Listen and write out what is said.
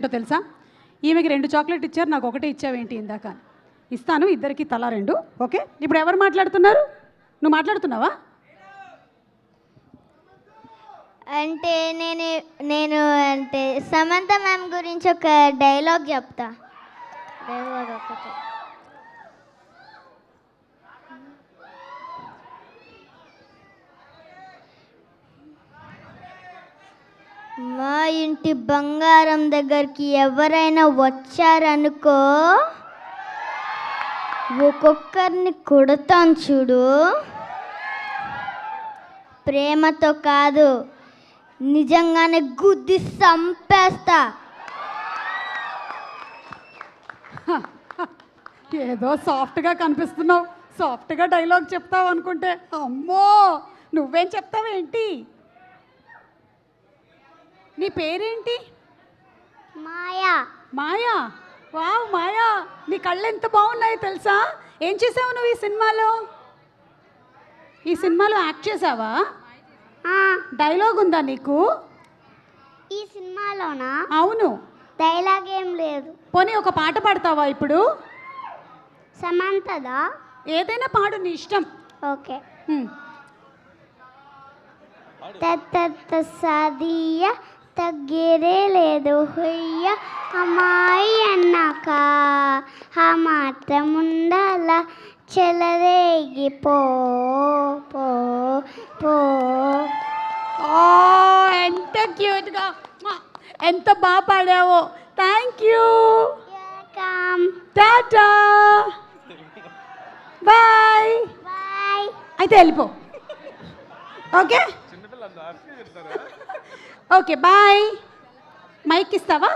ఏంటో తెలుసా, ఈమెకి 2 చాక్లెట్ ఇచ్చారు, నాకు ఒకటే ఇచ్చావేంటి ఇందాక. ఇస్తాను, ఇద్దరికి తలా 2. ఓకే, ఇప్పుడు ఎవరు మాట్లాడుతున్నారు? నువ్వు మాట్లాడుతున్నావా? అంటే నేను అంటే సమంత మ్యామ్ గురించి ఒక డైలాగ్ చెప్తా. డైలాగ్ ఒకటి. మా ఇంటి బంగారం దగ్గరికి ఎవరైనా వచ్చారనుకో, ఒక్కొక్కరిని కొడతాను చూడు. ప్రేమతో కాదు, నిజంగానే గుద్ది చంపేస్తా. ఏదో సాఫ్ట్గా కనిపిస్తున్నావు, సాఫ్ట్గా డైలాగ్ చెప్తావు అనుకుంటే, అమ్మో నువ్వేం చెప్తావేంటి? నీ పేరేంటి? మాయా. మాయా? వావ్ మాయా, నీ కళ్ళు ఎంత బాగున్నాయో తెలుసా? ఏం చేసావు నువ్వు ఈ సినిమాలో? ఈ సినిమాలో యాక్ట్ చేసావా? డైలాగ్ ఉందా నీకు ఈ సినిమాలోనా? అవును. డైలాగ్ ఏం లేదు. పోనీ ఒక పాట పాడతావా ఇప్పుడు? సమంతదా? ఏదైనా పాడు, నీ ఇష్టం. ఓకే. తత్త సాదియ తగ్గేదే లేదు హొయ్య, అమ్మాయి అన్నాక ఆ మాత్రం ఉండాల, చెలరేగి పో పో పో. ఎంత క్యూట్గా, ఎంత బాగా పాడావో. Thank you. Tata, bye. Bye. అయితే వెళ్ళిపో. Okay okay bye. మైక్ ఇస్తావా?